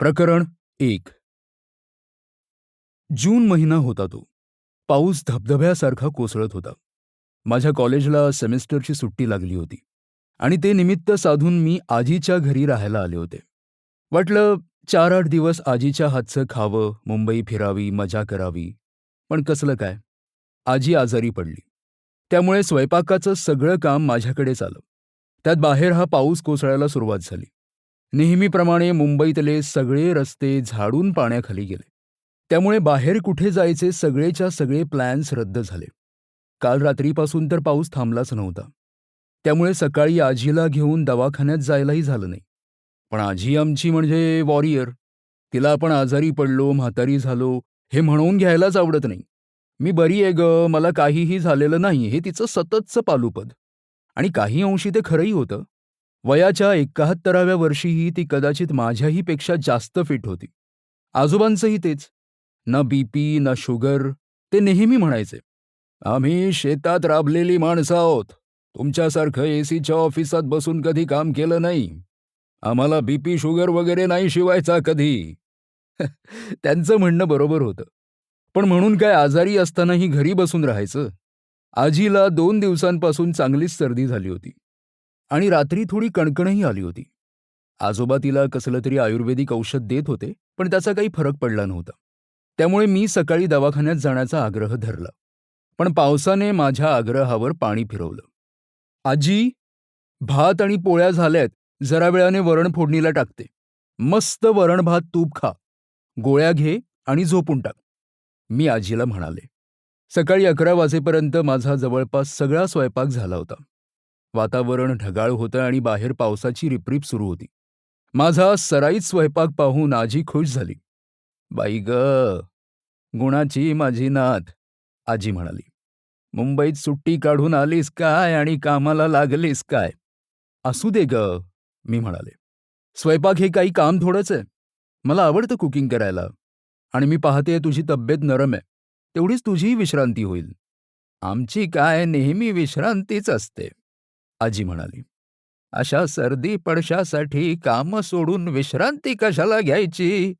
प्रकरण 1. जून महिना होता तो. पाऊस धबधब्यासारखा कोसळत होता. माझ्या कॉलेजला सेमेस्टरची सुट्टी लागली होती आणि ते निमित्त साधून मी आजीच्या घरी राहायला आले होते. वाटलं 4-8 दिवस आजीच्या हातचं खावं, मुंबई फिरावी, मजा करावी. पण कसलं काय, आजी आजारी पडली. त्यामुळे स्वयंपाकाचं सगळं काम माझ्याकडेच आलं. त्यात बाहेर हा पाऊस कोसळायला सुरुवात झाली. नेहमीप्रमाणे मुंबईतले सगळे रस्ते झाडून पाण्याखाली गेले. त्यामुळे बाहेर कुठे जायचे सगळेच्या सगळे प्लॅन्स रद्द झाले. काल रात्रीपासून तर पाऊस थांबलाच नव्हता. त्यामुळे सकाळी आजीला घेऊन दवाखान्यात जायलाही झालं नाही. पण आजी आमची म्हणजे वॉरियर. तिला आपण आजारी पडलो, म्हातारी झालो हे म्हणवून घ्यायलाच आवडत नाही. मी बरी आहे गं, मला काहीही झालेलं नाही हे तिचं सततचं पालुपद. आणि काही अंशी ते खरंही होतं. वयाच्या 71व्या वर्षीही ती कदाचित माझ्याही पेक्षा जास्त फिट होती. आजोबांचंही तेच. ना बीपी ना शुगर. ते नेहमी म्हणायचे, "आम्ही शेतात राबलेली माणसं आहोत. तुमच्यासारखं एसीच्या ऑफिसात बसून कधी काम केलं नाही. आम्हाला बीपी शुगर वगैरे नाही शिवायचा कधी." त्यांचं म्हणणं बरोबर होतं. पण म्हणून काय आजारी असतानाही घरी बसून राहायचं? आजीला 2 दिवसांपासून चांगलीच सर्दी झाली होती आणि रात्री थोडी कणकणही आली होती. आजोबा तिला कसलं तरी आयुर्वेदिक औषध देत होते, पण त्याचा काही फरक पडला नव्हता. त्यामुळे मी सकाळी दवाखान्यात जाण्याचा आग्रह धरला. पण पावसाने माझ्या आग्रहावर पाणी फिरवलं. "आजी, भात आणि पोळ्या झाल्यात, जरा वेळाने वरण फोडणीला टाकते. मस्त वरण-भात तूप खा. गोळ्या घे आणि झोपून टाक." मी आजीला म्हणाले. सकाळी 11 वाजेपर्यंत माझा जवळपास सगळा स्वयंपाक झाला होता. वातावरण ढगाळ होतं आणि बाहेर पावसाची रिपरिप सुरू होती. माझा सराईत स्वयंपाक पाहून आजी खुश झाली. "बाई गं, गुणाची माझी नात," आजी म्हणाली. "मुंबईत सुट्टी काढून आलीस काय आणि कामाला लागलीस काय?" "असू दे गं," मी म्हणाले. "स्वयंपाक हे काही काम थोडंच आहे. मला आवडतं कुकिंग करायला आणि मी पाहतेय तुझी तब्येत नरम आहे. तेवढीच तुझीही विश्रांती होईल." "आमची काय नेहमी विश्रांतीच असते," आजी म्हणाली. "अशा सर्दी पडशासाठी कामं सोडून विश्रांती कशाला घ्यायची?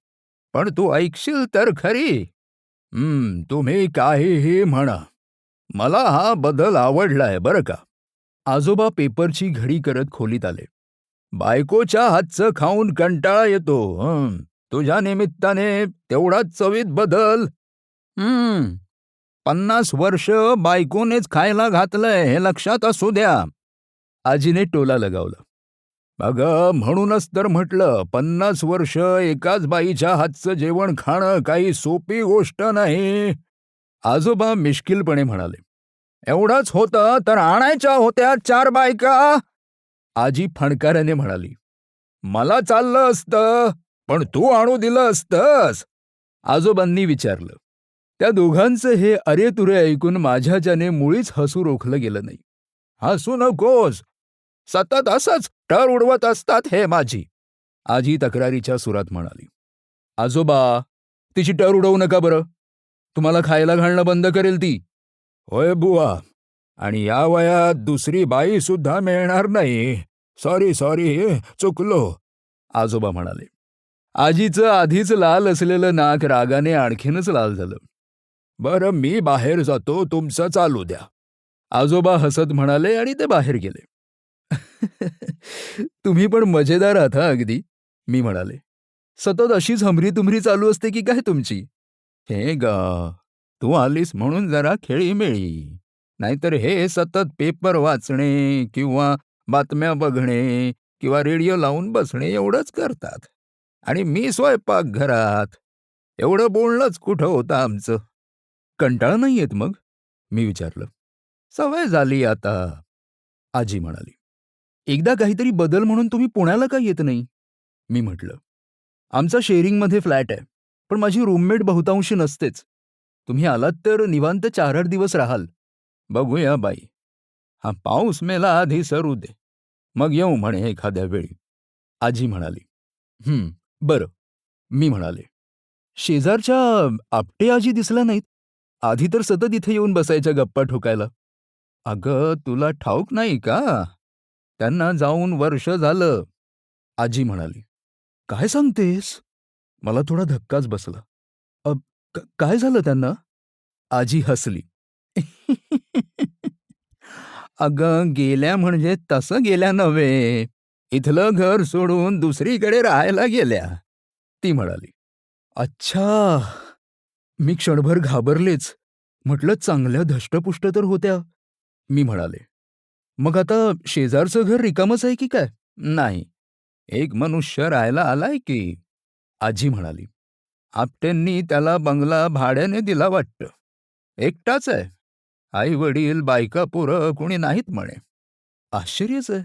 पण तू ऐकशील तर खरी." तुम्ही काहीही म्हणा. मला हा बदल आवडलाय बरं का." आजोबा पेपरची घडी करत खोलीत आले. "बायकोच्या हातचं खाऊन कंटाळा येतो. तुझ्या निमित्ताने तेवढाच चवीत बदल. 50 वर्ष बायकोनेच खायला घातलंय हे लक्षात असू द्या." आजीने टोला लगावला. "अगं म्हणूनच तर म्हटलं 50 वर्ष एकाच बाईच्या हातचं जेवण खाणं काही सोपी गोष्ट नाही." आजोबा मिश्किलपणे म्हणाले. "एवढंच होतं तर आणायच्या होत्या 4 बायका." आजी फणकाराने म्हणाली. "मला चाललं असतं, पण तू आणू दिलं असतंस." आजोबांनी विचारलं. त्या दोघांचं हे अरेतुरे ऐकून माझ्याच्याने मुळीच हसू रोखलं गेलं नाही. "हसू नकोस. सतत असंच टर उडवत असतात हे माझी." आजी तक्रारीच्या सुरात म्हणाली. "आजोबा, तिची टर उडवू नका बरं. तुम्हाला खायला घालणं बंद करेल ती." "होय बुवा. आणि या वयात दुसरी बाई सुद्धा मिळणार नाही. सॉरी सॉरी, चुकलो." आजोबा म्हणाले. आजीचं आधीच लाल असलेलं नाक रागाने आणखीनच लाल झालं. "बरं मी बाहेर जातो, तुमचं चालू द्या." आजोबा हसत म्हणाले आणि ते बाहेर गेले. "तुम्ही पण मजेदार आहात हं अगदी," मी म्हणाले. "सतत अशीच हमरी-तुमरी चालू असते की काय तुमची?" "हे ग, तू आलीस म्हणून जरा खेळीमेळी. नाहीतर हे सतत पेपर वाचणे किंवा बातम्या बघणे किंवा रेडिओ लावून बसणे एवढंच करतात. आणि मी स्वयंपाकघरात. एवढं बोलणंच कुठं होतं आमचं." "कंटाळा नाही येत मग?" मी विचारलं. "सवय झाली आता," आजी म्हणाली. "एकदा काहीतरी बदल म्हणून तुम्ही पुण्याला का येत नाही?" मी म्हटलं. "आमचा शेअरिंगमध्ये फ्लॅट आहे, पण माझी रूममेट बहुतांशी नसतेच. तुम्ही आलात तर निवांत 4-8 दिवस राहाल." "बघूया बाई. हा पाऊस मेला आधी सरू दे. मग येऊ म्हणे एखाद्या वेळी," आजी म्हणाली. बरं," मी म्हणाले. "शेजारच्या आपटे आजी दिसल्या नाहीत. आधी तर सतत इथे येऊन बसायच्या गप्पा ठोकायला." "अगं तुला ठाऊक नाही का? त्यांना जाऊन वर्ष झालं," आजी म्हणाली. "काय सांगतेस?" मला थोडा धक्काच बसला. "अ, काय झालं त्यांना?" आजी हसली. "अगं, गेल्या म्हणजे तसं गेल्या नव्हे. इथलं घर सोडून दुसरीकडे राहायला गेल्या." ती म्हणाली. "अच्छा." मी क्षणभर घाबरलेच. म्हटलं, "चांगल्या धष्टपुष्ट तर होत्या." मी म्हणाले. "मग आता शेजारचं घर रिकामंच आहे की काय?" "नाही. एक मनुष्य राहायला आलाय की." आजी म्हणाली. "आपट्यांनी त्याला बंगला भाड्याने दिला वाटतं. एकटाच आहे. आई-वडील, बायका-पोरं कोणी नाहीत म्हणे." आश्चर्यच आहे.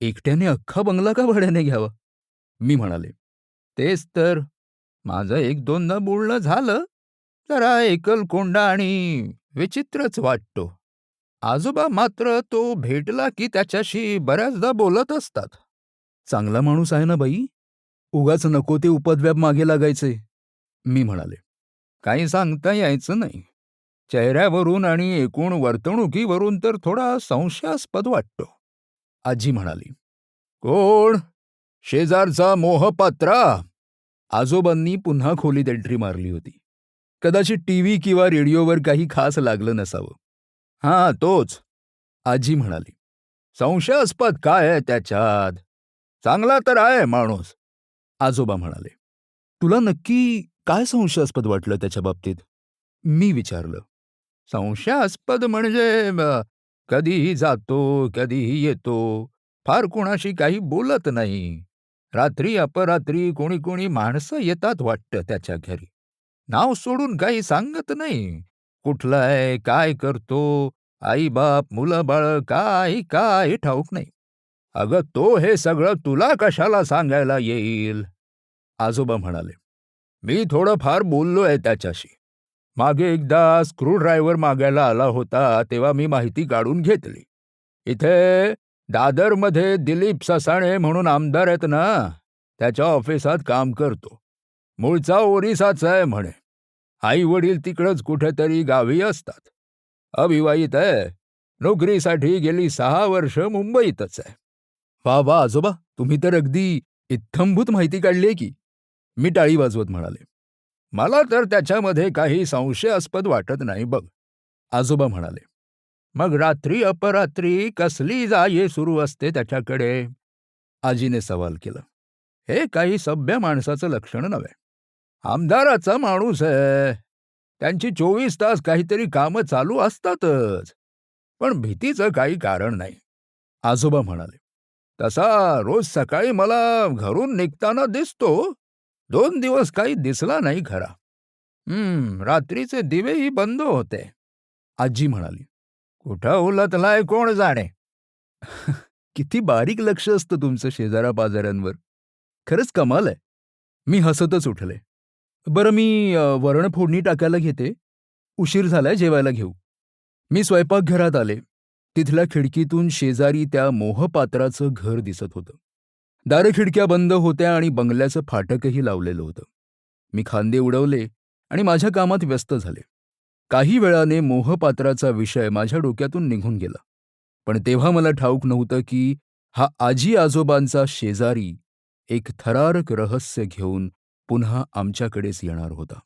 एकट्याने अख्खा बंगला का भाड्याने घ्यावा? मी म्हणाले. "तेच तर. माझं एक दोनदा बोलणं झालं. जरा एकलकोंडा आणि विचित्रच वाटतो. आजोबा मात्र तो भेटला की त्याच्याशी बऱ्याचदा बोलत असतात." "चांगला माणूस आहे ना बाई? उगाच नको ते उपद्व्याप मागे लागायचे." मी म्हणाले. "काही सांगता यायचं नाही. चेहऱ्यावरून आणि एकूण वर्तणुकीवरून तर थोडा संशयास्पद वाटतो." आजी म्हणाली. "कोण? शेजारचा मोहपात्रा?" आजोबांनी पुन्हा खोलीत एंट्री मारली होती. कदाचित टीव्ही किंवा रेडिओवर काही खास लागलं नसावं. "हां, तोच." आजी म्हणाली. "संशयास्पद काय आहे त्याच्यात? चांगला तर आहे माणूस." आजोबा म्हणाले. "तुला नक्की काय संशयास्पद वाटलं त्याच्या बाबतीत?" मी विचारलं. "संशयास्पद म्हणजे कधीही जातो, कधीही येतो. फार कुणाशी काही बोलत नाही. रात्री अपरात्री कोणी कोणी माणसं येतात वाटतं त्याच्या घरी. नाव सोडून काही सांगत नाही. कुठला आहे, काय करतो, आई-बाप, मुलं-बाळं काही ठाऊक नाही. अगं, तो हे सगळं तुला कशाला सांगायला येईल?" आजोबा म्हणाले. "मी थोडंफार बोललोय त्याच्याशी. मागे एकदा स्क्रूड्रायव्हर मागायला आला होता तेव्हा मी माहिती काढून घेतली. इथे दादरमध्ये दिलीप ससाणे म्हणून आमदार आहेत ना, त्याच्या ऑफिसात काम करतो. मूळचा ओरिसाचा आहे म्हणे. आई वडील तिकडंच कुठेतरी गावी असतात. अविवाहित आहे. नोकरीसाठी गेली 6 वर्ष मुंबईतच आहे." "वा वा आजोबा, तुम्ही तर अगदी इत्थंभूत माहिती काढली आहे की." मी टाळी वाजवत म्हणाले. "मला तर त्याच्यामध्ये काही संशयास्पद वाटत नाही बघ." आजोबा म्हणाले. "मग रात्री अपरात्री कसली ये सुरू असते त्याच्याकडे?" आजीने सवाल केला. "हे काही सभ्य माणसाचं लक्षण नव्हे. आमदाराचा माणूस आहे. त्यांची 24 तास काहीतरी कामं चालू असतातच. पण भीतीचं काही कारण नाही." आजोबा म्हणाले. "तसा रोज सकाळी मला घरून निघताना दिसतो. 2 दिवस काही दिसला नाही खरा. रात्रीचे दिवेही बंद होते." आजी म्हणाली. "कुठं उलटलाय कोण जाणे." किती बारीक लक्ष असतं तुमचं शेजाऱ्या-पाजाऱ्यांवर. खरंच कमाल आहे. मी हसतच उठले. "बरं मी वरण फोडणी टाकायला घेते. उशीर झालाय जेवायला घेऊ." मी स्वयंपाकघरात आले. तिथल्या खिडकीतून शेजारी त्या मोहपात्राचं घर दिसत होतं. दारं-खिडक्या बंद होत्या आणि बंगल्याचं फाटकही लावलेलं होतं. मी खांदे उडवले आणि माझ्या कामात व्यस्त झाले. काही वेळाने मोहपात्राचा विषय माझ्या डोक्यातून निघून गेला. पण तेव्हा मला ठाऊक नव्हतं की हा आजी-आजोबांचा शेजारी एक थरारक रहस्य घेऊन पुन्हा आमच्याकडेच येणार होता.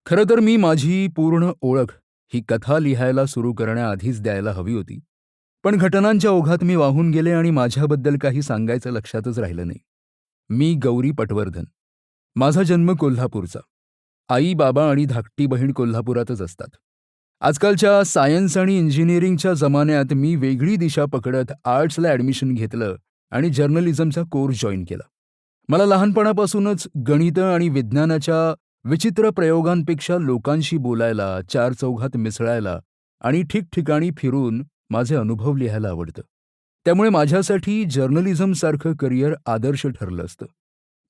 खरं तर मी माझी पूर्ण ओळख ही कथा लिहायला सुरू करण्याआधीच द्यायला हवी होती. पण घटनांच्या ओघात मी वाहून गेले आणि माझ्याबद्दल काही सांगायचं लक्षातच राहिलं नाही. मी गौरी पटवर्धन. माझा जन्म कोल्हापूरचा. आई, बाबा आणि धाकटी बहीण कोल्हापुरातच असतात. आजकालच्या सायन्स आणि इंजिनिअरिंगच्या जमान्यात मी वेगळी दिशा पकडत आर्ट्सला ॲडमिशन घेतलं आणि जर्नलिझमचा कोर्स जॉइन केला. मला लहानपणापासूनच गणितं आणि विज्ञानाच्या विचित्र प्रयोगांपेक्षा लोकांशी बोलायला, चारचौघात मिसळायला आणि ठिकठिकाणी फिरून माझे अनुभव लिहायला आवडतं. त्यामुळे माझ्यासाठी जर्नलिझमसारखं करिअर आदर्श ठरलं असतं.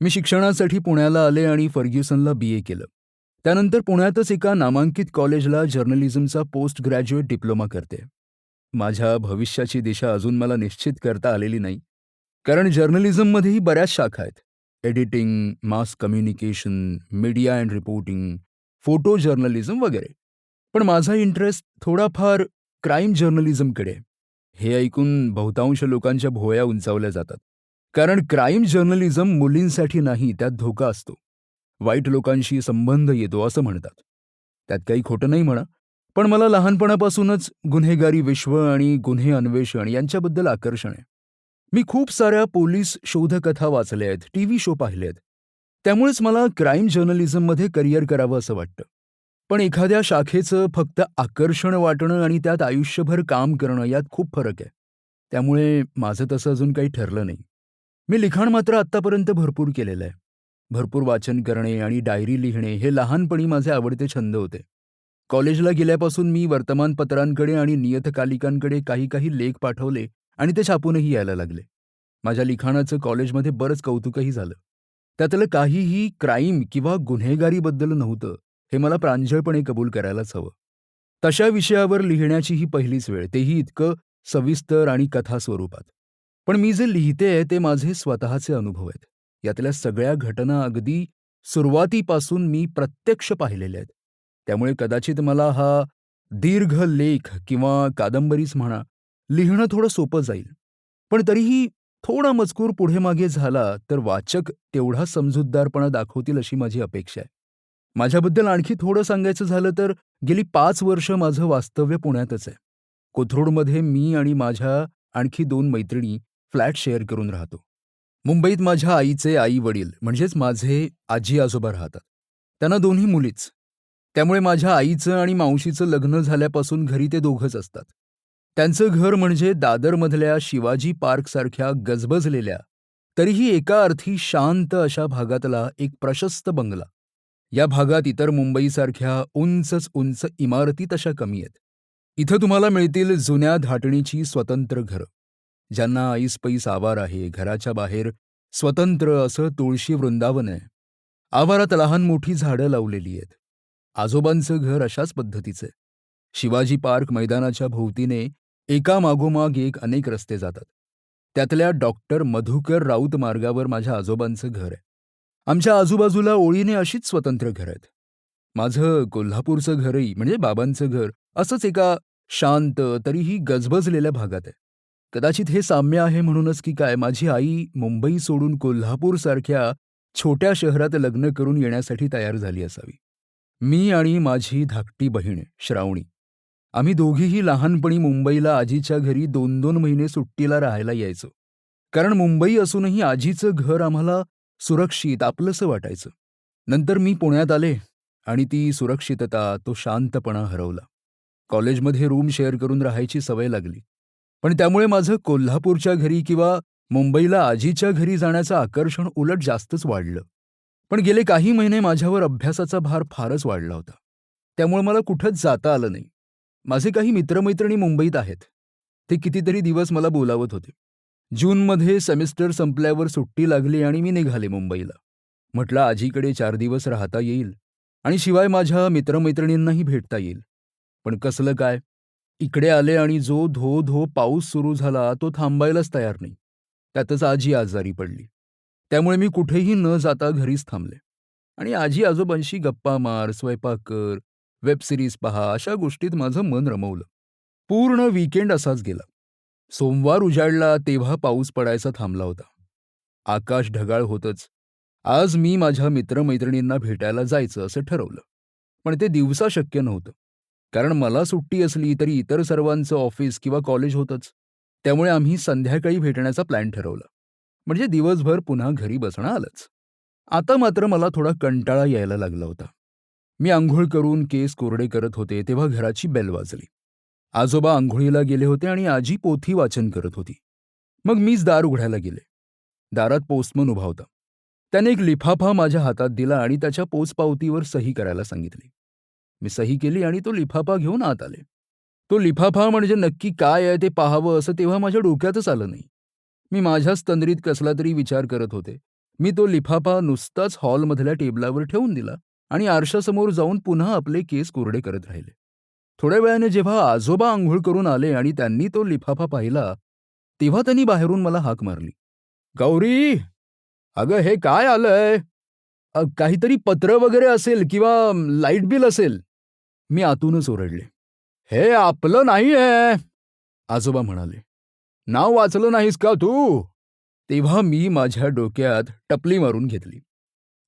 मी शिक्षणासाठी पुण्याला आले आणि फर्ग्युसनला बी.ए. केलं. त्यानंतर पुण्यातच एका नामांकित कॉलेजला जर्नलिझमचा पोस्ट ग्रॅज्युएट डिप्लोमा करते. माझ्या भविष्याची दिशा अजून मला निश्चित करता आलेली नाही. कारण जर्नलिझममध्येही बऱ्याच शाखा आहेत. Editing, mass communication, media and reporting, photo journalism वगैरे. पण माझा इंटरेस्ट थोडाफार क्राईम जर्नलिझमकडे आहे. हे ऐकून बहुतांश लोकांच्या भुवया उंचावल्या जातात. कारण क्राईम जर्नलिझम मुलींसाठी नाही, त्यात धोका असतो. वाईट लोकांशी संबंध येतो असं म्हणतात. त्यात काही खोटं नाही म्हणा, पण मला लहानपणापासूनच गुन्हेगारी विश्व आणि गुन्हे अन्वेषण यांच्याबद्दल आकर्षण आहे. मी खूप साऱ्या पोलीस शोधकथा वाचल्या आहेत, टीव्ही शो पाहिले आहेत. त्यामुळेच मला क्राईम जर्नलिझममध्ये करिअर करावं असं वाटतं. पण एखाद्या शाखेचं फक्त आकर्षण वाटणं आणि त्यात आयुष्यभर काम करणं यात खूप फरक आहे. त्यामुळे माझं तसं अजून काही ठरलं नाही. मी लिखाण मात्र आत्तापर्यंत भरपूर केलेलं आहे. भरपूर वाचन करणे आणि डायरी लिहिणे हे लहानपणी माझे आवडते छंद होते. कॉलेजला गेल्यापासून मी वर्तमानपत्रांकडे आणि नियतकालिकांकडे काही काही लेख पाठवले आणि ते छापूनही यायला लागले. माझ्या लिखाणाचं कॉलेजमध्ये बरंच कौतुकही झालं. त्यातलं काहीही क्राईम किंवा गुन्हेगारीबद्दल नव्हतं, हे मला प्रांजळपणे कबूल करायलाच हवं. तशा विषयावर लिहिण्याची ही पहिलीच वेळ, तेही इतकं सविस्तर आणि कथा स्वरूपात. पण मी जे लिहितेय ते माझे स्वतःचे अनुभव आहेत. यातल्या सगळ्या घटना अगदी सुरुवातीपासून मी प्रत्यक्ष पाहिलेल्या आहेत. त्यामुळे कदाचित मला हा दीर्घ लेख किंवा कादंबरीच म्हणा, लिहिणं थोडं सोपं जाईल. पण तरीही थोडा मजकूर पुढे-मागे झाला तर वाचक तेवढा समजूतदारपणा दाखवतील अशी माझी अपेक्षा आहे. माझ्याबद्दल आणखी थोडं सांगायचं झालं तर गेली 5 वर्ष माझं वास्तव्य पुण्यातच आहे. कोथरूडमध्ये मी आणि माझ्या आणखी 2 मैत्रिणी फ्लॅट शेअर करून राहतो. मुंबईत माझ्या आईचे आई-वडील म्हणजेच माझे आजी-आजोबा राहतात. त्यांना दोन्ही मुलीच. त्यामुळे माझ्या आईचं आणि मावशीचं लग्न झाल्यापासून घरी ते दोघंच असतात. त्यांचं घर म्हणजे दादरमधल्या शिवाजी पार्कसारख्या गजबजलेल्या, तरीही एका अर्थी शांत अशा भागातला एक प्रशस्त बंगला. या भागात इतर मुंबईसारख्या उंचच उंच इमारती तशा कमी आहेत. इथं तुम्हाला मिळतील जुन्या धाटणीची स्वतंत्र घरं. ज्यांना ऐसपैस आवार आहे, घराच्या बाहेर स्वतंत्र असं तुळशी वृंदावन आहे. आवारात लहान-मोठी झाडं लावलेली आहेत. आजोबांचं घर अशाच पद्धतीचं आहे. शिवाजी पार्क मैदानाच्या भोवतीने एकामागोमाग एक अनेक रस्ते जातात. त्यातल्या डॉक्टर मधुकर राऊत मार्गावर माझ्या आजोबांचं घर आहे. आमच्या आजूबाजूला ओळीने अशीच स्वतंत्र घरं आहेत. माझं कोल्हापूरचं घरही म्हणजे बाबांचं घर असंच एका शांत तरीही गजबजलेल्या भागात आहे. कदाचित हे साम्य आहे म्हणूनच की काय माझी आई मुंबई सोडून कोल्हापूरसारख्या छोट्या शहरात लग्न करून येण्यासाठी तयार झाली असावी. मी आणि माझी धाकटी बहीण श्रावणी आम्ही दोघीही लहानपणी मुंबईला आजीच्या घरी 2-2 महिने सुट्टीला राहायला यायचो. कारण मुंबई असूनही आजीचं घर आम्हाला सुरक्षित आपलंसं वाटायचं. नंतर मी पुण्यात आले आणि ती सुरक्षितता, तो शांतपणा हरवला. कॉलेजमध्ये रूम शेअर करून राहायची सवय लागली. पण त्यामुळे माझं कोल्हापूरच्या घरी किंवा मुंबईला आजीच्या घरी जाण्याचं आकर्षण उलट जास्तच वाढलं. पण गेले काही महिने माझ्यावर अभ्यासाचा भार फारच वाढला होता. त्यामुळे मला कुठंच जाता आलं नाही. माझे काही मित्रमैत्रिणी मुंबईत आहेत. ते कितीतरी दिवस मला बोलावत होते. जूनमध्ये सेमिस्टर संपल्यावर सुट्टी लागली आणि मी निघाले मुंबईला. म्हटलं आजीकडे 4 दिवस राहता येईल आणि शिवाय माझ्या मित्रमैत्रिणींनाही भेटता येईल. पण कसलं काय, इकडे आले आणि जो धो-धो पाऊस सुरू झाला तो थांबायलाच तयार नाही. त्यातच आजी आजारी पडली. त्यामुळे मी कुठेही न जाता घरीच थांबले आणि आजी-आजोबांशी गप्पा मार, स्वयंपाक कर, वेब सीरीज पहा अशा गोष्टीत माझं मन रमवलं. पूर्ण वीकेंड असाच गेला. सोमवार उजाडला तेव्हा पाऊस पडायचा थांबला होता. आकाश ढगाळ होतंच. आज मी माझ्या मित्रमैत्रिणींना भेटायला जायचं असं ठरवलं. पण ते दिवसा शक्य नव्हतं. कारण मला सुट्टी असली तरी इतर सर्वांचं ऑफिस किंवा कॉलेज होतंच. त्यामुळे आम्ही संध्याकाळी भेटण्याचा प्लॅन ठरवला. म्हणजे दिवसभर पुन्हा घरी बसणं आलंच. आता मात्र मला थोडा कंटाळा यायला लागला होता. मी अंघोळ करून केस कोरडे करत होते तेव्हा घराची बेल वाजली. आजोबा अंघोळीला गेले होते आणि आजी पोथी वाचन करत होती. मग मीच दार उघडायला गेले. दारात पोस्टमन उभा होता. त्याने एक लिफाफा माझ्या हातात दिला आणि त्याच्या पोचपावतीवर सही करायला सांगितली. मी सही केली आणि तो लिफाफा घेऊन आत आले. तो लिफाफा म्हणजे नक्की काय आहे ते पाहावं असं तेव्हा माझ्या डोक्यातच आलं नाही. मी माझ्याच तंद्रीत कसला तरी विचार करत होते. मी तो लिफाफा नुसताच हॉलमधल्या टेबलावर ठेवून दिला आणि आरशासमोर जाऊन पुन्हा आपले केस कोरडे करत राहिले. थोड्या वेळाने जेव्हा आजोबा अंघोळ करून आले आणि त्यांनी तो लिफाफा पाहिला, तेव्हा त्यांनी बाहेरून मला हाक मारली. "गौरी, अगं हे काय आलंय? काहीतरी पत्र वगैरे असेल किंवा लाईट बिल असेल." मी आतूनच ओरडले. "हे आपलं नाहीये," आजोबा म्हणाले. "नाव वाचलं नाहीस का तू?" तेव्हा मी माझ्या डोक्यात टपली मारून घेतली.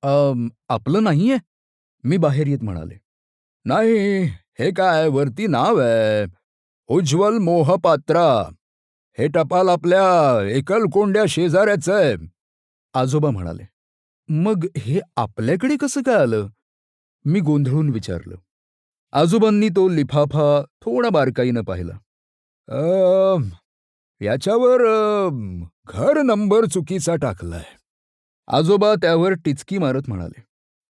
आपलं नाहीये, मी बाहेर येत म्हणाले. नाही, हे काय वरती नाव आहे, उज्ज्वल मोहपात्रा. हे टपाल आपल्या एकलकोंड्या शेजाऱ्याचं आहे. आजोबा म्हणाले. मग हे आपल्याकडे कसं काय आलं? मी गोंधळून विचारलं. आजोबांनी तो लिफाफा थोडा बारकाईनं पाहिला. "अ, याच्यावर घर नंबर चुकीचा टाकलाय." आजोबा त्यावर टिचकी मारत म्हणाले.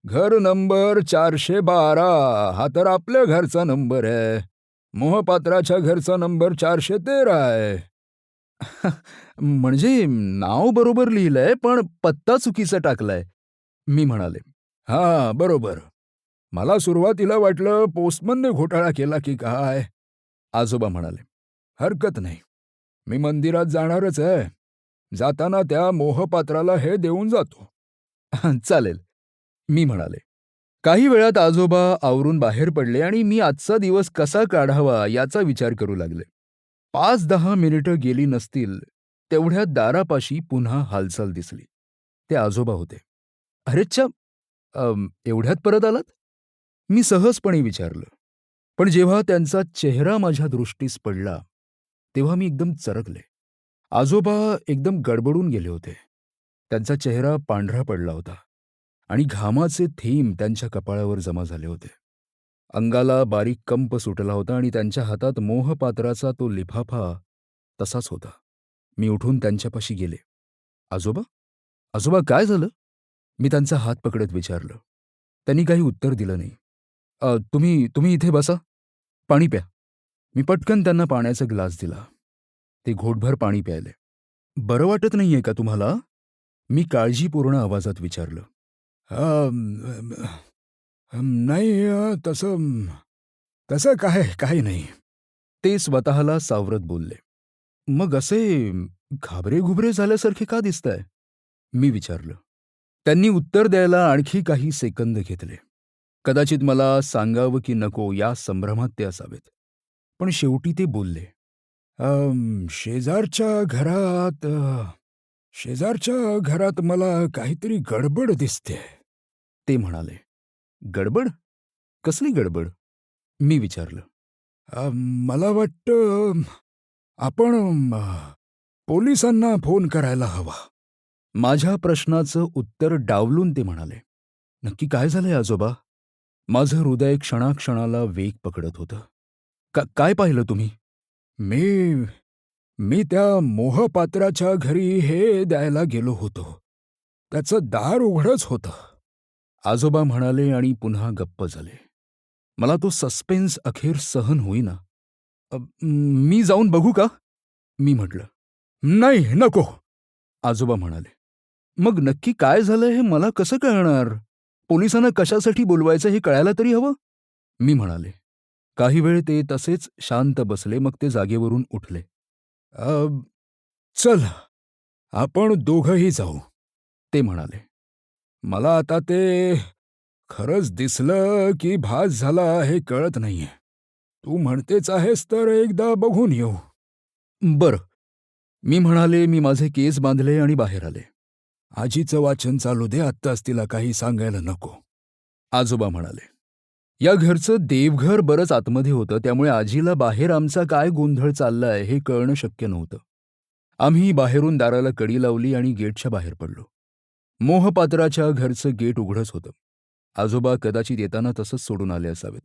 घर नंबर 412 हा तर आपल्या घरचा नंबर आहे. मोहपात्राच्या घरचा नंबर 413 आहे. म्हणजे नाव बरोबर लिहिलंय पण पत्ता चुकीचा टाकलाय, मी म्हणाले. हा, बरोबर. मला सुरुवातीला वाटलं पोस्टमनने घोटाळा केला की काय. आजोबा म्हणाले. हरकत नाही. मी मंदिरात जाणारच आहे. जाताना त्या मोहपात्राला हे देऊन जातो. चालेल, मी म्हणाले. काही वेळात आजोबा आवरून बाहेर पडले आणि मी आजचा दिवस कसा काढावा याचा विचार करू लागले. 5-10 मिनिटं गेली नसतील तेवढ्यात दारापाशी पुन्हा हालचाल दिसली. ते आजोबा होते. "अरेच्चा, एवढ्यात परत आलात?" मी सहजपणे विचारलं. पण जेव्हा त्यांचा चेहरा माझ्या दृष्टीस पडला, तेव्हा मी एकदम चरकले. आजोबा एकदम गडबडून गेले होते. त्यांचा चेहरा पांढरा पडला होता आणि घामाचे थेंब त्यांच्या कपाळावर जमा झाले होते. अंगाला बारीक कंप सुटला होता आणि त्यांच्या हातात मोहपात्राचा तो लिफाफा तसाच होता. मी उठून त्यांच्यापाशी गेले. "आजोबा? आजोबा काय झालं?" मी त्यांचा हात पकडत विचारलं. त्यांनी काही उत्तर दिलं नाही. तुम्ही तुम्ही इथे बसा. पाणी प्या." मी पटकन त्यांना पाण्याचा ग्लास दिला. ते घोटभर पाणी प्यायले. "बरं वाटत नाहीये का तुम्हाला?" मी काळजीपूर्ण आवाजात विचारलं. नाही, तसं तसं काय काही नाही." ते स्वतःला सावरत बोलले. "मग असे घाबरे-घुबरे झाल्यासारखे का दिसताय?" मी विचारलं. त्यांनी उत्तर द्यायला आणखी काही सेकंद घेतले. कदाचित मला सांगावं की नको या संभ्रमात ते असावेत. पण शेवटी ते बोलले. शेजारच्या घरात शेजारच्या घरात मला काहीतरी गडबड दिसते." ते म्हणाले. "गडबड? कसली गडबड?" मी विचारलं. मला वाटतं आपण पोलिसांना फोन करायला हवा." माझ्या प्रश्नाचं उत्तर डावलून ते म्हणाले. "नक्की काय झालंय आजोबा?" माझं हृदय क्षणाक्षणाला वेग पकडत होतं. काय पाहिलं तुम्ही?" "मी मी त्या मोहपात्राच्या घरी हे द्यायला गेलो होतो. त्याचं दार उघडच होतं." आजोबा म्हणाले आणि पुन्हा गप्प झाले. मला तो सस्पेन्स अखेर सहन होईना. मी जाऊन बघू का?" मी म्हटलं. "नाही, नको." आजोबा म्हणाले. "मग नक्की काय झालंय हे मला कसं कळणार? पोलिसांना कशासाठी बोलवायचं हे कळायला तरी हवं." मी म्हणाले. काही वेळ ते तसेच शांत बसले, मग ते जागेवरून उठले. "अ, चल, आपण दोघंही जाऊ." ते म्हणाले. "मला आता ते खरंच दिसलं की भास झाला हे कळत नाहीये. तू म्हणतेच आहेस तर एकदा बघून येऊ." "बरं," मी म्हणाले. मी माझे केस बांधले आणि बाहेर आले. "आजीचं वाचन चालू दे, आत्ताच तिला काही सांगायला नको." आजोबा म्हणाले. या घरचं देवघर बरंच आतमध्ये होतं, त्यामुळे आजीला बाहेर आमचा काय गोंधळ चाललाय हे कळणं शक्य नव्हतं. आम्ही बाहेरून दाराला कडी लावली आणि गेटच्या बाहेर पडलो. मोहपात्राच्या घरचं गेट उघडंच होतं. आजोबा कदाचित येताना तसंच सोडून आले असावेत.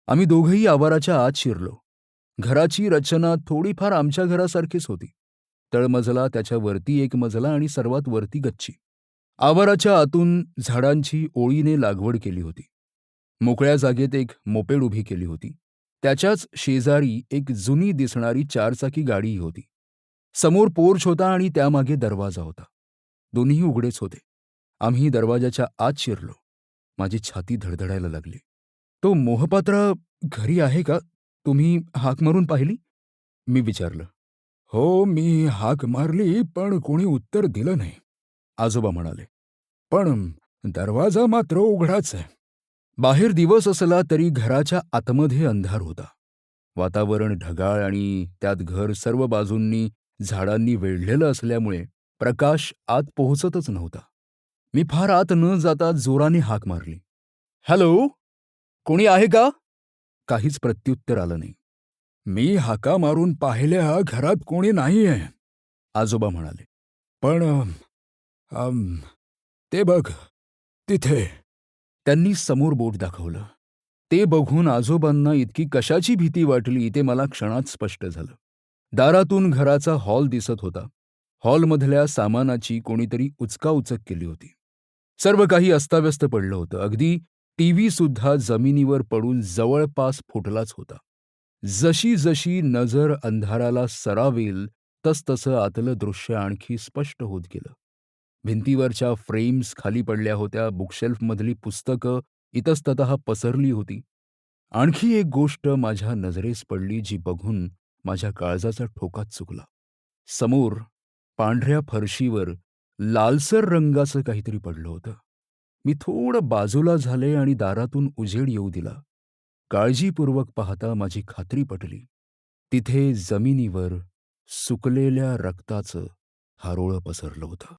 आम्ही दोघंही आवाराच्या आत शिरलो. घराची रचना थोडीफार आमच्या घरासारखीच होती. तळमजला, त्याच्या वरती एक मजला आणि सर्वात वरती गच्ची. आवाराच्या आतून झाडांची ओळीने लागवड केली होती. मोकळ्या जागेत एक मोपेड उभी केली होती. त्याच्याच शेजारी एक जुनी दिसणारी चारचाकी गाडीही होती. समोर पोर्च होता आणि त्यामागे दरवाजा होता. दोन्ही उघडेच होते. आम्ही दरवाजाच्या आत शिरलो. माझी छाती धडधडायला लागली. "तो मोहपात्रा घरी आहे का? तुम्ही हाक मारून पाहिली?" मी विचारलं. "हो, मी हाक मारली, पण कोणी उत्तर दिलं नाही." आजोबा म्हणाले. "पण दरवाजा मात्र उघडाच आहे." बाहेर दिवस असला तरी घराच्या आतमध्ये अंधार होता. वातावरण ढगाळ आणि त्यात घर सर्व बाजूंनी झाडांनी वेढलेलं असल्यामुळे प्रकाश आत पोहोचतच नव्हता. मी फार आत न जाता जोराने हाक मारली. "हॅलो? कोणी आहे का?" काहीच प्रत्युत्तर आलं नाही. "मी हाका मारून पाहिल्या घरात कोणी नाहीये," आजोबा म्हणाले. "पण अं, ते बघ तिथे." त्यांनी समोर बोट दाखवलं. ते बघून आजोबांना इतकी कशाची भीती वाटली ते मला क्षणात स्पष्ट झालं. दारातून घराचा हॉल दिसत होता. हॉलमधल्या सामानाची कोणीतरी उचकाउचक केली होती. सर्व काही अस्ताव्यस्त पडलं होतं. अगदी टीव्ही सुद्धा जमिनीवर पडून जवळपास फुटलाच होता. जशी जशी नजर अंधाराला सरावेल तसतसं आतलं दृश्य आणखी स्पष्ट होत गेलं. भिंतीवरच्या फ्रेम्स खाली पडल्या होत्या. बुकशेल्फमधली पुस्तकं इतस्ततः पसरली होती. आणखी एक गोष्ट माझ्या नजरेस पडली जी बघून माझ्या काळजाचा ठोकाच चुकला. समोर पांढऱ्या फरशीवर लालसर रंगाचं काहीतरी पडलं होतं. मी थोडं बाजूला झाले आणि दारातून उजेड येऊ दिला. काळजीपूर्वक पाहता माझी खात्री पटली. तिथे जमिनीवर सुकलेल्या रक्ताचं हारोळं पसरलं होतं.